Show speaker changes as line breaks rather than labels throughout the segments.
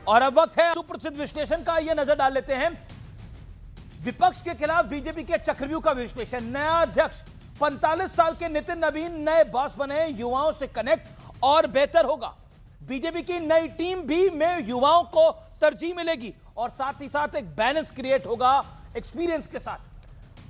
और अब वक्त है सुप्रसिद्ध विश्लेषण का। ये नजर डाल लेते हैं विपक्ष के खिलाफ बीजेपी के चक्रव्यूह का विश्लेषण। नया अध्यक्ष 45 साल के नितिन नवीन नए बॉस बने, युवाओं से कनेक्ट और बेहतर होगा। बीजेपी की नई टीम भी में युवाओं को तरजीह मिलेगी और साथ ही साथ एक बैलेंस क्रिएट होगा एक्सपीरियंस के साथ।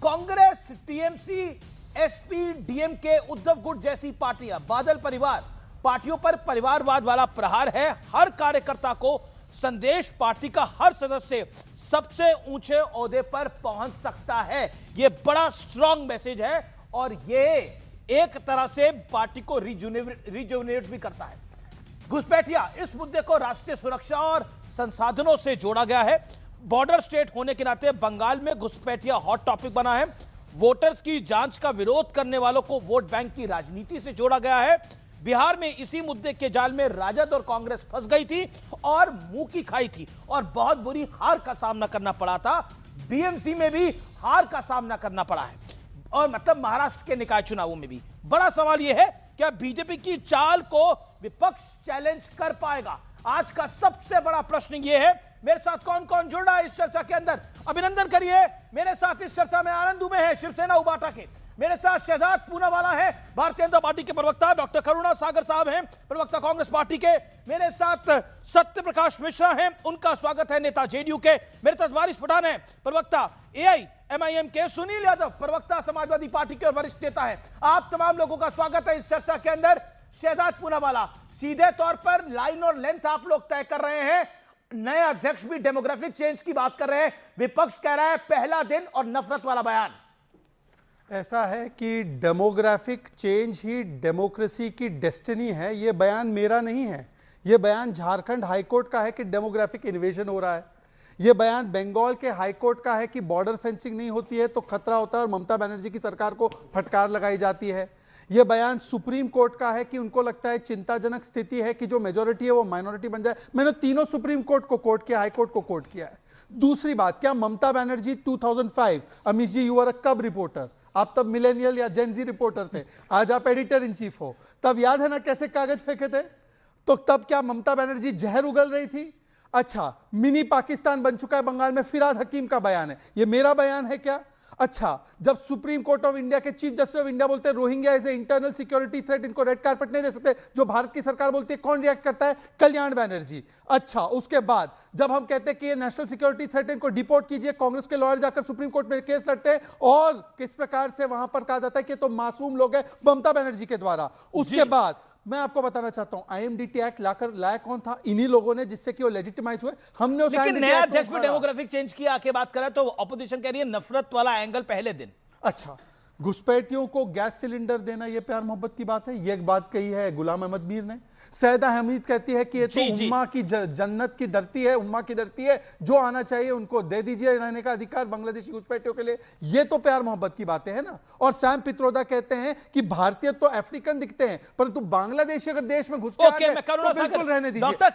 Congress, TMC, SP, DMK, Uddhav गुट जैसी पार्टियां, बादल परिवार पार्टियों पर परिवारवाद वाला प्रहार है। हर कार्यकर्ता को संदेश, पार्टी का हर सदस्य सबसे ऊंचे ओहदे पर पहुंच सकता है। यह बड़ा स्ट्रॉन्ग मैसेज है और यह एक तरह से पार्टी को रिजुविनेट भी करता है। घुसपैठिया, इस मुद्दे को राष्ट्रीय सुरक्षा और संसाधनों से जोड़ा गया है। बॉर्डर स्टेट होने के नाते बंगाल में घुसपैठिया हॉट टॉपिक बना है। वोटर्स की जांच का विरोध करने वालों को वोट बैंक की राजनीति से जोड़ा गया है। बिहार में इसी मुद्दे के जाल में राजद और कांग्रेस फंस गई थी और मुंह की खाई थी और बहुत बुरी हार का सामना करना पड़ा था। बीएमसी में भी हार का सामना करना पड़ा है और मतलब महाराष्ट्र के निकाय चुनावों में भी। बड़ा सवाल यह है, क्या बीजेपी की चाल को विपक्ष चैलेंज कर पाएगा? आज का सबसे बड़ा प्रश्न यह है। मेरे साथ कौन कौन जुड़ रहा है इस चर्चा के अंदर? अभिनंदन करिए। मेरे साथ इस चर्चा में आनंद दुबे है, शिवसेना उबाटा के। मेरे साथ शहजाद पूनावाला है, भारतीय जनता पार्टी के प्रवक्ता। डॉक्टर करुणा सागर साहब हैं, प्रवक्ता कांग्रेस पार्टी के। मेरे साथ सत्य प्रकाश मिश्रा हैं, उनका स्वागत है, नेता जेडीयू के। मेरे साथ वारिस पठान है, प्रवक्ता एआईएमआईएम के। सुनील यादव, प्रवक्ता समाजवादी पार्टी के और वरिष्ठ नेता है। आप तमाम लोगों का स्वागत है इस चर्चा के अंदर। शहजाद पूनावाला, सीधे तौर पर लाइन और लेंथ आप लोग तय कर रहे हैं। नए अध्यक्ष भी डेमोग्राफिक चेंज की बात कर रहे हैं। विपक्ष कह रहा है पहला दिन और नफरत वाला बयान।
ऐसा है कि डेमोग्राफिक चेंज ही डेमोक्रेसी की डेस्टिनी है। यह बयान मेरा नहीं है, यह बयान झारखंड हाईकोर्ट का है कि डेमोग्राफिक इन्वेजन हो रहा है। यह बयान बंगाल के हाईकोर्ट का है कि बॉर्डर फेंसिंग नहीं होती है तो खतरा होता है और ममता बनर्जी की सरकार को फटकार लगाई जाती है। यह बयान सुप्रीम कोर्ट का है कि उनको लगता है चिंताजनक स्थिति है कि जो मेजॉरिटी है वो माइनॉरिटी बन जाए। मैंने तीनों सुप्रीम कोर्ट को कोर्ट किया, हाई कोर्ट को कोर्ट किया है। दूसरी बात, क्या Mamata Banerjee 2005, Amit ji you are a कब रिपोर्टर, आप तब मिलेनियल या जेनजी रिपोर्टर थे, आज आप एडिटर इन चीफ हो। तब याद है ना कैसे कागज फेंके थे? तो तब क्या ममता बनर्जी जहर उगल रही थी? अच्छा, मिनी पाकिस्तान बन चुका है बंगाल में, फिराद हकीम का बयान है, ये मेरा बयान है क्या? अच्छा, जब सुप्रीम कोर्ट ऑफ इंडिया के चीफ जस्टिस ऑफ इंडिया बोलते हैं Rohingya is a internal security threat, इनको रेड कार्पेट नहीं दे सकते, जो भारत की सरकार बोलती है, कौन रिएक्ट करता है? कल्याण बनर्जी। अच्छा, उसके बाद जब हम कहते हैं कि ये नेशनल सिक्योरिटी थ्रेट, इनको डिपोर्ट कीजिए, कांग्रेस के लॉयर जाकर सुप्रीम कोर्ट में केस लड़ते हैं और किस प्रकार से वहां पर कहा जाता है कि तो मासूम लोग हैं ममता बनर्जी के द्वारा। उसके बाद मैं आपको बताना चाहता हूं, आईएमडीटी एक्ट लाया कौन था? इन्हीं लोगों ने, जिससे कि वो लेजिटिमाइज हुए। हमने उस
लेकिन नया अध्यक्ष में डेमोग्राफिक चेंज की आके बात करें तो ऑपोजिशन कह रही है नफरत वाला एंगल पहले दिन।
अच्छा, घुसपैठियों को गैस सिलेंडर देना यह प्यार मोहब्बत की बात है? ये एक बात कही है गुलाम अहमद मीर ने। सैयदा हमीद कहती है कि ये तो उम्मा की जन्नत की धरती है, उम्मा की धरती है, जो आना चाहिए उनको दे दीजिए रहने का अधिकार बांग्लादेशी घुसपैठियों के लिए। ये तो प्यार मोहब्बत की बातें हैं ना। और सैम पित्रोदा कहते हैं कि भारतीय तो अफ्रीकन दिखते हैं परंतु बांग्लादेशी अगर देश में घुस के आ गए तो बिल्कुल रहने दीजिए।
डॉक्टर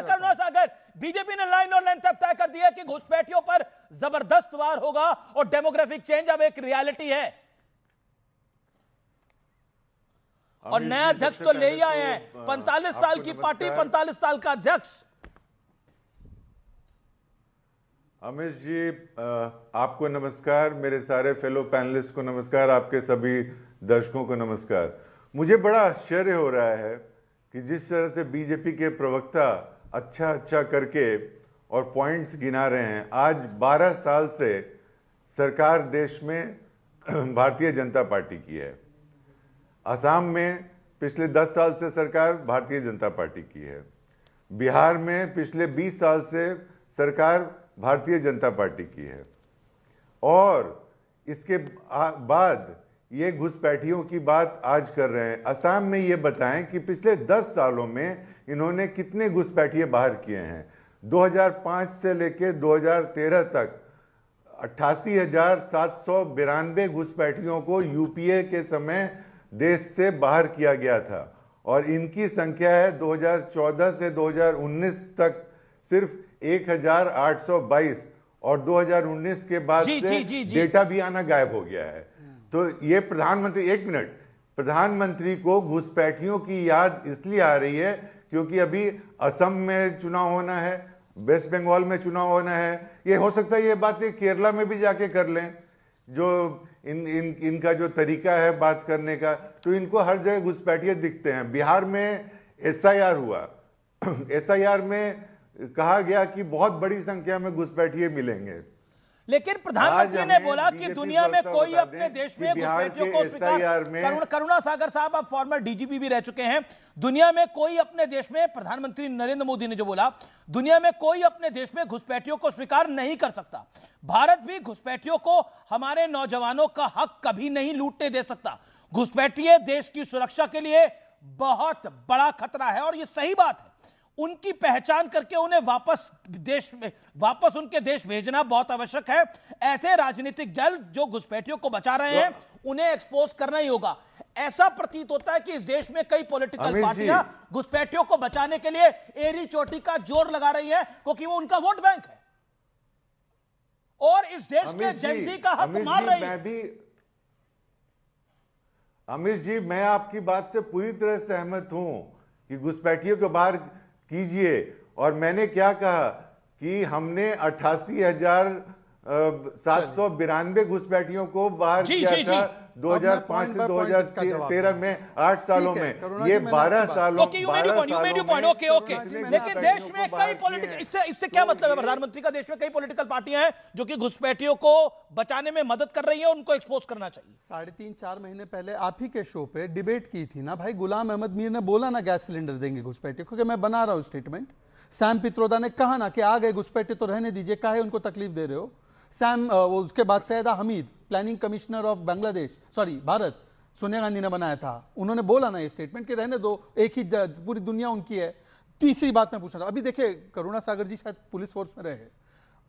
करुणा सागर, बीजेपी ने लाइन और लेंथ तय कर दिया कि घुसपैठियों पर जबरदस्त वार होगा और डेमोग्राफिक चेंज अब एक रियलिटी है और नया अध्यक्ष तो ले ही आए हैं। 45 साल की पार्टी, 45 साल का अध्यक्ष।
अमित जी, आपको नमस्कार, मेरे सारे फेलो पैनलिस्ट को नमस्कार, आपके सभी दर्शकों को नमस्कार। मुझे बड़ा आश्चर्य हो रहा है कि जिस तरह से बीजेपी के प्रवक्ता अच्छा करके और पॉइंट्स गिना रहे हैं। आज 12 साल से सरकार देश में भारतीय जनता पार्टी की है। असम में पिछले 10 साल से सरकार भारतीय जनता पार्टी की है। बिहार में पिछले 20 साल से सरकार भारतीय जनता पार्टी की है। और इसके बाद ये घुसपैठियों की बात आज कर रहे हैं। असम में ये बताएं कि पिछले 10 सालों में इन्होंने कितने घुसपैठिए बाहर किए हैं। 2005 से लेकर 2013 तक 88,792 घुसपैठियों को यूपीए के समय देश से बाहर किया गया था और इनकी संख्या है 2014 से 2019 तक सिर्फ 1,822 और 2019 के बाद से डेटा भी आना गायब हो गया है। तो ये प्रधानमंत्री, एक मिनट, प्रधानमंत्री को घुसपैठियों की याद इसलिए आ रही है क्योंकि अभी असम में चुनाव होना है, वेस्ट बंगाल में चुनाव होना है। ये हो सकता है ये बातें केरला में भी जाके कर लें, जो इनका जो तरीका है बात करने का, तो इनको हर जगह घुसपैठिए दिखते हैं। बिहार में एसआईआर हुआ, एसआईआर में कहा गया कि बहुत बड़ी संख्या में घुसपैठिए मिलेंगे,
लेकिन प्रधानमंत्री ने बोला कि दुनिया में कोई अपने देश में घुसपैठियों को स्वीकार, करुणा सागर साहब आप फॉर्मर डीजीपी भी रह चुके हैं, दुनिया में कोई अपने देश में, प्रधानमंत्री नरेंद्र मोदी ने जो बोला, दुनिया में कोई अपने देश में घुसपैठियों को स्वीकार नहीं कर सकता। भारत भी घुसपैठियों को हमारे नौजवानों का हक कभी नहीं लूटने दे सकता। घुसपैठिए देश की सुरक्षा के लिए बहुत बड़ा खतरा है और यह सही बात है। उनकी पहचान करके उन्हें वापस उनके देश भेजना बहुत आवश्यक है। ऐसे राजनीतिक दल जो घुसपैठियों को बचा रहे हैं उन्हें एक्सपोज करना ही होगा। ऐसा प्रतीत होता है कि इस देश में कई पॉलिटिकल पार्टियां घुसपैठियों को बचाने के लिए एड़ी चोटी का जोर लगा रही है, क्योंकि वो उनका वोट बैंक है और इस देश के जेनजी का हक मार रही है।
अमित जी, मैं आपकी बात से पूरी तरह सहमत हूं कि घुसपैठियों को बाहर कीजिए। और मैंने क्या कहा कि हमने 88,792 घुसपैठियों को बाहर किया था 2005 से 2013 में, 8 सालों में। ये 12 सालों
लेकिन देश में कई पॉलिटिकल, इससे क्या मतलब है प्रधानमंत्री का? देश में कई पॉलिटिकल पार्टियां हैं जो कि घुसपैठियों को बचाने में मदद कर रही है, उनको एक्सपोज करना चाहिए।
3.5-4 महीने पहले आप ही के शो पे डिबेट की थी ना भाई, गुलाम अहमद मीर ने बोला ना गैस सिलेंडर देंगे घुसपैठियों को, मैं बना रहा हूं स्टेटमेंट। सैम पित्रोदा ने कहा ना कि आ गए घुसपैठिए तो रहने दीजिए, काहे उनको तकलीफ दे रहे हो। वो उसके बाद Syeda Hameed, planning commissioner of Bangladesh, sorry Bharat, Sonia Gandhi ने बनाया था, उन्होंने बोला ना ये स्टेटमेंट कि रहने दो, एक ही पूरी दुनिया उनकी है। तीसरी बात मैं पूछना था, अभी देखिए करुणा सागर जी शायद पुलिस फोर्स में रहे,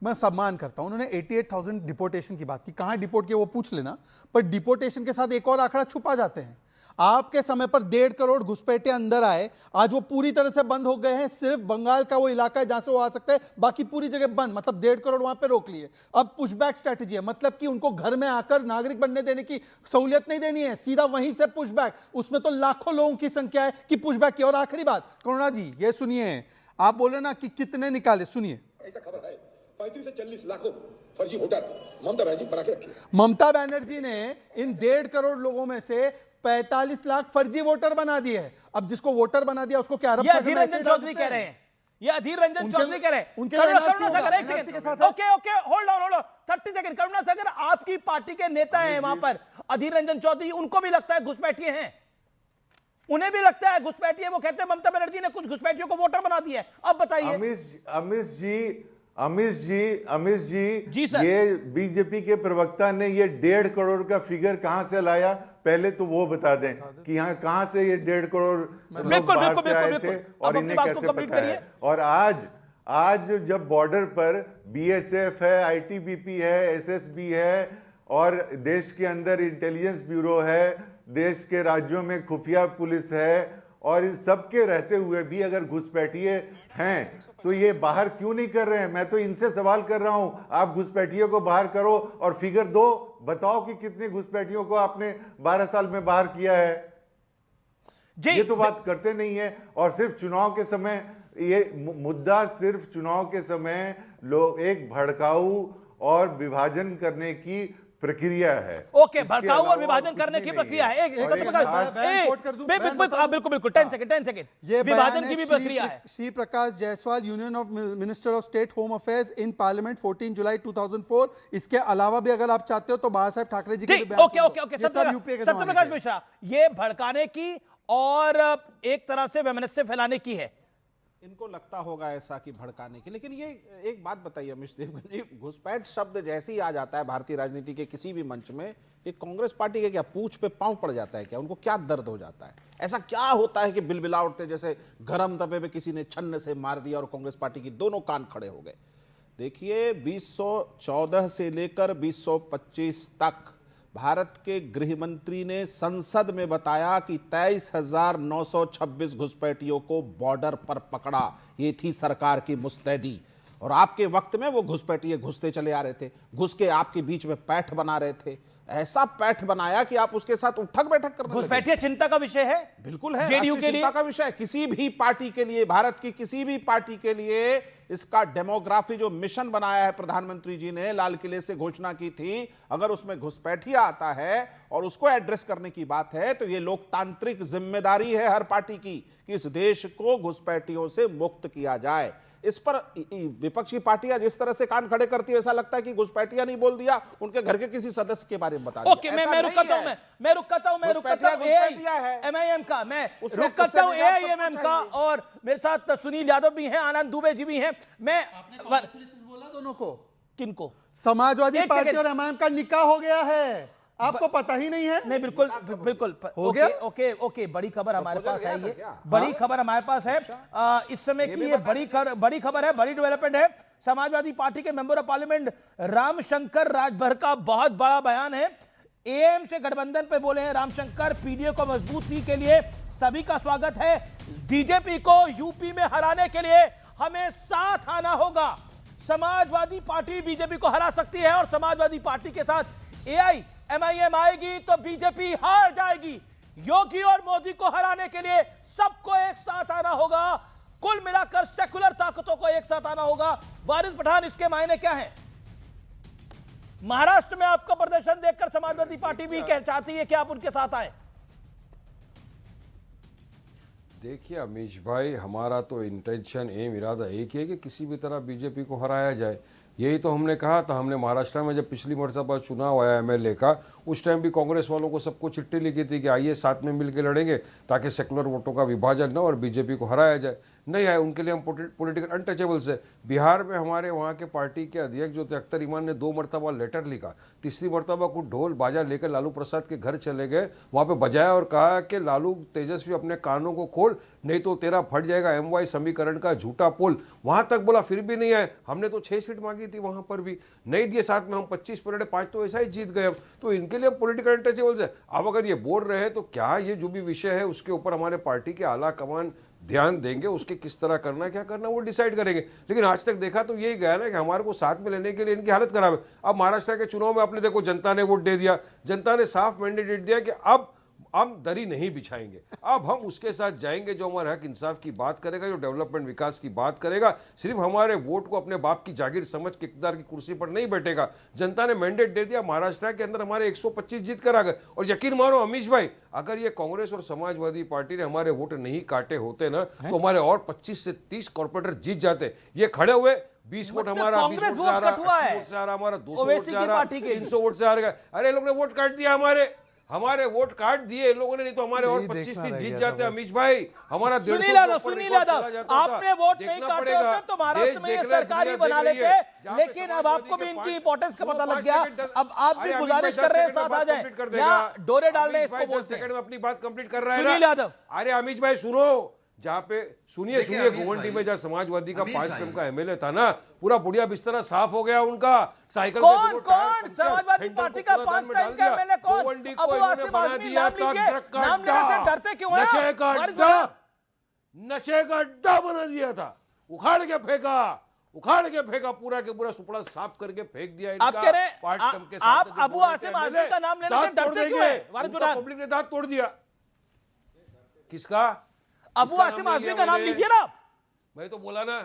मैं सम्मान करता हूं, उन्होंने 88,000 डिपोर्टेशन की बात की, कहां डिपोर्ट किया वो पूछ लेना, पर डिपोर्टेशन के साथ एक और आंकड़ा छुपा जाते हैं। आपके समय पर 1.5 करोड़ घुसपैठिए अंदर आए, आज वो पूरी तरह से बंद हो गए हैं। सिर्फ बंगाल का वो इलाका है जहां से वो आ सकते हैं, बाकी पूरी जगह बंद, मतलब 1.5 करोड़ वहां पे रोक लिए। अब पुशबैक स्ट्रेटेजी है, मतलब कि उनको घर में आकर नागरिक बनने देने की सहूलियत नहीं देनी है, सीधा वहीं से पुशबैक। उसमें तो लाखों लोगों की संख्या है कि पुशबैक की। और आखिरी बात करुणा जी, ये सुनिए, आप बोल रहे ना कि कितने निकाले, सुनिए,
ऐसा खबर है 35 से 40 लाखों फर्जी वोटर ममता बनर्जी बना के रखी।
ममता बनर्जी ने इन 1.5 करोड़ लोगों में से 45 लाख फर्जी वोटर बना दिए हैं। अब जिसको वोटर बना दिया उसको क्या
अधीर रंजन चौधरी कह रहे हैं, ये अधीर रंजन चौधरी कह रहे हैं। करुणा सागर, एक second, okay hold on 30 second. Karuna Sagar आपकी पार्टी के नेता हैं वहां पर, अधीर रंजन चौधरी, उनको भी लगता है घुसपैठिए हैं, उन्हें भी लगता है घुसपैठिए, वो कहते हैं ममता बनर्जी ने कुछ घुसपैठियों को वोटर बना दिया है। अब बताइए
अमित जी ये बीजेपी के प्रवक्ता ने ये 1.5 करोड़ का फिगर कहां से लाया, पहले तो वो बता दें कि यहाँ कहां से ये 1.5 करोड़ लोग बाहर से आए थे और इन्हें कैसे पता है। और आज जब बॉर्डर पर बीएसएफ है, आईटीबीपी है, एसएसबी है और देश के अंदर इंटेलिजेंस ब्यूरो है, देश के राज्यों में खुफिया पुलिस है, और इन सब के रहते हुए भी अगर घुसपैठिए हैं तो ये बाहर क्यों नहीं कर रहे हैं? मैं तो इनसे सवाल कर रहा हूं, आप घुसपैठियों को बाहर करो और फिगर दो, बताओ कि कितने घुसपैठियों को आपने 12 साल में बाहर किया है। ये तो बात करते नहीं है। और सिर्फ चुनाव के समय, ये मुद्दा सिर्फ चुनाव के समय लोग एक भड़काऊ और विभाजन करने की प्रक्रिया है।
ओके, भड़काऊ और विभाजन करने की प्रक्रिया है। बिल्कुल 10 सेकंड,
ये
विभाजन की भी प्रक्रिया है।
Shri Prakash Jaiswal, union of minister of state home affairs in parliament 14 July 2004। इसके अलावा भी अगर आप चाहते हो तो बाला साहब ठाकरे जी के
सत्यप्रकाश मिश्रा, ये भड़काने की और एक तरह से वैमनस्य फैलाने की है।
इनको लगता होगा ऐसा कि भड़काने की, लेकिन ये एक बात बताइए अमित देवगन जी, घुसपैठ शब्द जैसे ही आ जाता है भारतीय राजनीति के किसी भी मंच में, ये कांग्रेस पार्टी के क्या पूंछ पे पांव पड़ जाता है क्या? उनको क्या दर्द हो जाता है? ऐसा क्या होता है कि बिलबिला उठते जैसे गरम तवे पे किसी ने छन्न से मार दिया और कांग्रेस पार्टी की दोनों कान खड़े हो गए? देखिए 2014 से लेकर 2025 तक भारत के गृह मंत्री ने संसद में बताया कि 23,926 घुसपैठियों को बॉर्डर पर पकड़ा। ये थी सरकार की मुस्तैदी। और आपके वक्त में वो घुसपैठिए घुसते चले आ रहे थे, घुस के आपके बीच में पैठ बना रहे थे, ऐसा पैठ बनाया कि आप उसके साथ उठक बैठक करने लगे।
घुसपैठिया चिंता का विषय है,
बिल्कुल है,
जेडीयू
राष्ट्रीय
के लिए
चिंता का विषय। किसी भी पार्टी के लिए, भारत की किसी भी पार्टी के लिए इसका डेमोग्राफी जो मिशन बनाया है प्रधानमंत्री जी ने, लाल किले से घोषणा की थी, अगर उसमें घुसपैठिया आता है और उसको एड्रेस करने की बात है तो यह लोकतांत्रिक जिम्मेदारी है हर पार्टी की कि इस देश को घुसपैठियों से मुक्त किया जाए। इस पर विपक्षी पार्टियां जिस तरह से कान खड़े करती है, ऐसा लगता है कि घुसपैठिया नहीं बोल दिया, उनके घर के किसी सदस्य के बारे में बता दिया।
ओके, मैं रुक करता हूं, मैं रुक करता हूं एआईएमआईएम का, मैं रुक करता हूं एआईएमएम का, और मेरे साथ सुनील यादव भी हैं, आनंद दुबे जी भी हैं। मैं
बोला दोनों को,
किनको?
समाजवादी पार्टी और एमआईएम का निकाह हो गया है, आपको पता ही नहीं है?
नहीं, बिल्कुल बिल्कुल
हो गया।
ओके ओके, बड़ी खबर हमारे पास है, ये बड़ी खबर हमारे पास है इस समय की, ये बड़ी खबर है, बड़ी डेवलपमेंट है। समाजवादी पार्टी के member of parliament Ramshankar Rajbhar का बहुत बड़ा बयान है। एएम से गठबंधन पे बोले हैं रामशंकर, पीडीए को मजबूती के लिए सभी का स्वागत है, बीजेपी को यूपी में हराने के लिए हमें साथ आना होगा। समाजवादी पार्टी बीजेपी को हरा सकती है और समाजवादी पार्टी के साथ एआईएमआईएम आएगी तो बीजेपी हार जाएगी। योगी और मोदी को हराने के लिए सबको एक साथ आना होगा, कुल मिलाकर सेकुलर ताकतों को एक साथ आना होगा। वारिस पठान, इसके मायने क्या हैं? महाराष्ट्र में आपका प्रदर्शन देखकर समाजवादी पार्टी भी चाहती है कि आप उनके साथ आए।
देखिए अमीश भाई, हमारा तो इंटेंशन, एम, इरादा एक ही है कि किसी भी तरह बीजेपी को हराया जाए। यही तो हमने कहा था। हमने महाराष्ट्र में जब पिछली मरतबा चुनाव आया एमएलए का, उस टाइम भी कांग्रेस वालों को सबको चिट्ठी लिखी थी कि आइए साथ में मिलकर लड़ेंगे ताकि सेकुलर वोटों का विभाजन न हो और बीजेपी को हराया जाए। नहीं आए, उनके लिए हम पॉलिटिकल अनटचेबल्स है। बिहार में हमारे वहाँ के पार्टी के अध्यक्ष जो थे अख्तर ईमान ने 2 मरतबा लेटर लिखा, तीसरी मरतबा कुछ ढोल बाजा लेकर लालू प्रसाद के घर चले गए, वहाँ पे बजाया और कहा कि लालू तेजस्वी अपने कानों को खोल, नहीं तो तेरा फट जाएगा एमवाई समीकरण का झूठा पोल। वहाँ तक बोला, फिर भी नहीं आए। हमने तो 6 सीट मांगी थी, वहाँ पर भी नहीं दिए। साथ में हम 25 पर 5 तो ऐसा ही जीत गए। तो इनके लिए हम पॉलिटिकल अनटचेबल्स है। अब अगर ये बोल रहे हैं तो क्या ये जो भी विषय है उसके ऊपर हमारे पार्टी के आला कमान ध्यान देंगे, उसके किस तरह करना क्या करना वो डिसाइड करेंगे। लेकिन आज तक देखा तो यही गया ना कि हमारे को साथ में लेने के लिए इनकी हालत खराब है। अब महाराष्ट्र के चुनाव में आपने देखो, जनता ने वोट दे दिया, जनता ने साफ मैंडेट दिया कि अब हम दरी नहीं बिछाएंगे, अब हम उसके साथ जाएंगे जो हमारे हक इंसाफ की बात करेगा, जो डेवलपमेंट विकास की बात करेगा, सिर्फ हमारे वोट को अपने बाप की जागीर समझ के इक़्तिदार की कुर्सी पर नहीं बैठेगा। जनता ने मैंडेट दे दिया, महाराष्ट्र के अंदर हमारे 125 जीत कर आ गए। और यकीन मानो अमीश भाई, अगर ये कांग्रेस और समाजवादी पार्टी ने हमारे वोट नहीं काटे होते ना तो हमारे और 25 से 30 कॉर्पोरेटर जीत जाते। ये खड़े हुए 20 वोट हमारा, 20 वोट से आ रहा, 80 वोट से आ रहा, हमारा 200 वोट से आ रहा, 300 वोट से आ रहा। अरे लोग ने वोट काट दिया, हमारे वोट काट दिए लोगों ने, नहीं तो हमारे और 25 सीट जीत जाते अमीश भाई। हमारा
सुनील यादव, आपने वोट नहीं काटे होते तो महाराष्ट्र में ये सरकार ही बना लेते, लेकिन अब आपको भी इनकी इंपॉर्टेंस का पता लग गया। अब आप भी गुजारिश कर रहे हैं साथ आ जाए या डोरे डाल रहे हैं, इसको बोलते हैं।
में अपनी बात कंप्लीट कर रहा है
सुनील यादव।
अरे अमीश भाई सुनो, जहाँ पे सुनिए गोवंडी में जहाँ समाजवादी का 5 टर्म का एमएलए था ना, पूरा बुढ़िया बिस्तरा साफ हो गया उनका। साइकिल
कौन समाजवादी पार्टी का 5 टाइम का एमएलए कौन? अबू आसिम आजमी, नाम लेने से डरते क्यों हैं?
नशे का अड्डा बना दिया था, उखाड़ के फेंका, पूरा के पूरा सुपड़ा साफ करके फेंक दिया।
आप कह रहे हैं आप अबू आसिम आजमी का नाम लेने से डरते क्यों हैं?
पब्लिक ने दांत तोड़ दिया। किसका?
अबू आसिम आजमी का नाम लीजिए ना।
मैं तो बोला ना,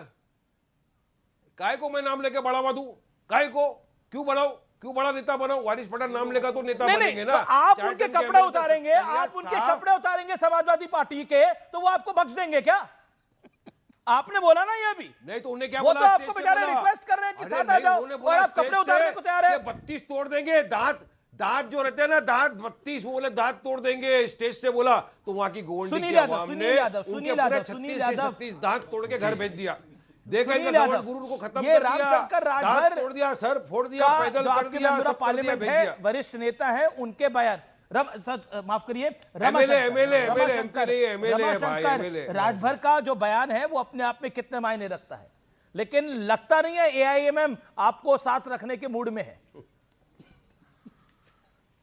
काय को मैं नाम लेके बढ़ावा दूं? काय को क्यों बढ़ाऊं? क्यों बड़ा नेता बनाऊं? वारिस पठान नाम लेगा तो नेता बनेंगे ना।
तो आप उनके कपड़े उतारेंगे, आप उनके कपड़े उतारेंगे समाजवादी पार्टी के, तो वो आपको बख्श देंगे क्या? आपने बोला ना ये भी।
नहीं तो उन्हें क्या
बोला?
वो तो
आपको बेचारे रिक्वेस्ट कर रहे हैं कि साथ आ जाओ और आप कपड़े उतारने को तैयार है।
32 तोड़ देंगे, दांत जो रहते हैं ना, दांत 32 बोले दांत तोड़ देंगे, स्टेज से बोला तो वहां की गोवंडी की आवाम ने उनके पूरे 36 दांत तोड़ के घर भेज दिया। देखा इनका गुरु को खत्म कर दिया, दांत तोड़ दिया, सर फोड़ दिया, पैदल कर दिया, सब
पार्लियामेंट है, वरिष्ठ नेता है, उनके बयान माफ करिए राजभर का जो बयान है वो अपने आप में कितने मायने रखता है, लेकिन लगता नहीं है एआईएमएम आपको साथ रखने के मूड में है।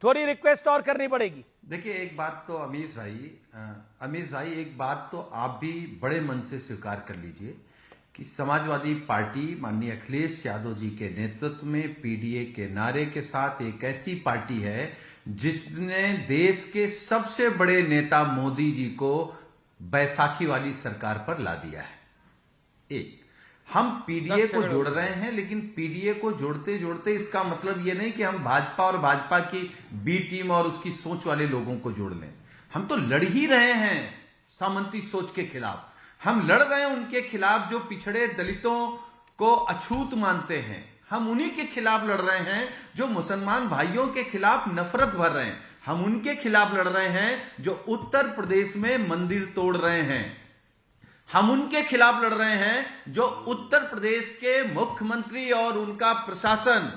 थोड़ी रिक्वेस्ट और करनी पड़ेगी।
देखिए एक बात तो अमीश भाई एक बात तो आप भी बड़े मन से स्वीकार कर लीजिए कि समाजवादी पार्टी माननीय अखिलेश यादव जी के नेतृत्व में पीडीए के नारे के साथ एक ऐसी पार्टी है जिसने देश के सबसे बड़े नेता मोदी जी को बैसाखी वाली सरकार पर ला दिया है। एक, हम पीडीए को जोड़ रहे हैं, लेकिन पीडीए को जोड़ते जोड़ते इसका मतलब यह नहीं कि हम भाजपा और भाजपा की बी टीम और उसकी सोच वाले लोगों को जोड़ लें। हम तो लड़ ही रहे हैं सामंती सोच के खिलाफ। हम लड़ रहे हैं उनके खिलाफ जो पिछड़े दलितों को अछूत मानते हैं। हम उन्हीं के खिलाफ लड़ रहे हैं जो मुसलमान भाइयों के खिलाफ नफरत भर रहे हैं। हम उनके खिलाफ लड़ रहे हैं जो उत्तर प्रदेश में मंदिर तोड़ रहे हैं। हम उनके खिलाफ लड़ रहे हैं जो उत्तर प्रदेश के मुख्यमंत्री और उनका प्रशासन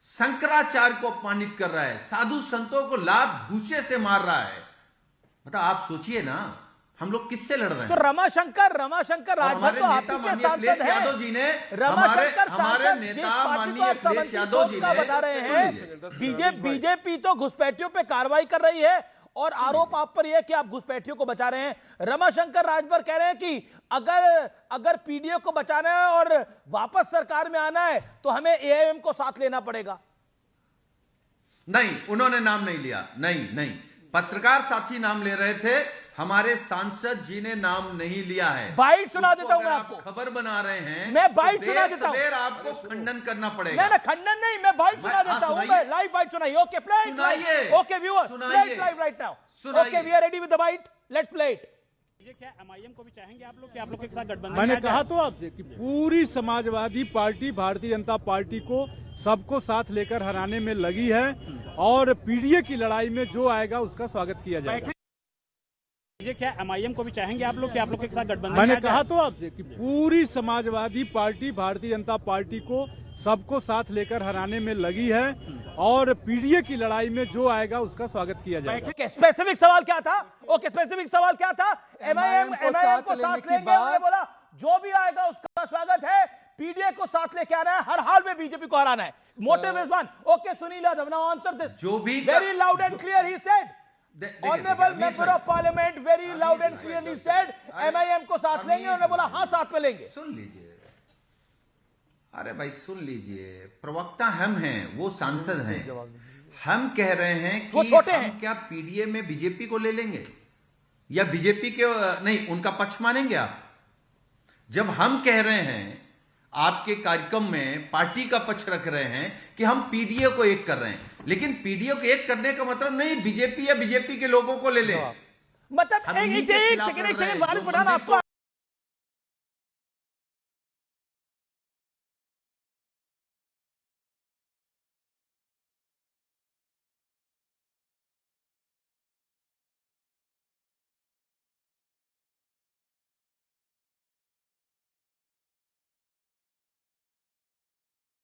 शंकराचार्य को अपमानित कर रहा है, साधु संतों को लात घूसे से मार रहा है। मतलब आप सोचिए ना, हम लोग किससे लड़ रहे हैं?
तो रमाशंकर राजभर तो आप ही के सांसद हैं।
यादव जी ने
रमाशंकर
हमारे
सांसद जिस
नेता
पार्टी को
माननीय
आप
अखिलेश
सामंती
यादव
सोच
जी
का
ने
बता रहे हैं, बीजेपी तो घुसपैठियों पे कार्रवाई कर रही है और आरोप आप पर यह है कि आप घुसपैठियों को बचा रहे हैं। रमाशंकर राजभर कह रहे हैं कि अगर पीडीए को बचाना है और वापस सरकार में आना है तो हमें एआईएम को साथ लेना पड़ेगा।
नहीं, उन्होंने नाम नहीं लिया। नहीं, पत्रकार साथी नाम ले रहे थे, हमारे सांसद जी ने नाम नहीं लिया है।
बाइट सुना देता हूं मैं आपको।
खबर बना रहे हैं,
मैं बाइट सुना देता हूं।
आपको खंडन करना पड़ेगा।
नहीं, खंडन नहीं, मैं बाइट सुना देता हूं। मैं लाइव बाइट सुनाइए। Okay, play it live. Okay viewers, play it live right now. Okay, we are ready with the bite, let's play it.
ये क्या एमआईएम को भी चाहेंगे आप लोग कि आप लोग के साथ गठबंधन?
मैंने कहा तो आपसे कि पूरी समाजवादी पार्टी भारतीय जनता पार्टी को सबको साथ लेकर हराने में लगी है और पीडीए की लड़ाई में जो आएगा उसका स्वागत किया जाएगा।
ये क्या एमआईएम को भी चाहेंगे आप लोग कि आप लोग के साथ गठबंधन?
मैंने कहा तो आपसे कि पूरी समाजवादी पार्टी भारतीय जनता पार्टी को सबको साथ लेकर हराने में लगी है और पीडीए की लड़ाई में जो आएगा उसका स्वागत किया जाएगा।
स्पेसिफिक सवाल क्या था? ओके, स्पेसिफिक सवाल क्या था? एमआईएम को साथ लेंगे। उन्होंने बोला जो भी आएगा उसका स्वागत है, पीडीए को साथ लेके आना है, हर हाल में बीजेपी को हराना है। Motive is one. Okay, Sunil Yadav, now answer this.
जो भी
very loud and clear he said, honourable member of parliament, very loud and clearly said MIM को साथ लेंगे। उन्होंने बोला हाँ साथ में लेंगे।
सुन लीजिए, अरे भाई सुन लीजिए, प्रवक्ता हम हैं, वो सांसद हैं। हम कह रहे हैं कि
वो छोटे हैं।
हम क्या पीडीए में बीजेपी को ले लेंगे या बीजेपी के नहीं उनका पक्ष मानेंगे आप? जब हम कह रहे हैं आपके कार्यक्रम में पार्टी का पक्ष रख रहे हैं कि हम पीडीए को एक कर रहे हैं, लेकिन पीडीए को एक करने का मतलब नहीं बीजेपी या बीजेपी के लोगों को ले लें।
मतलब एक सेकंड, वारिस पठान आपको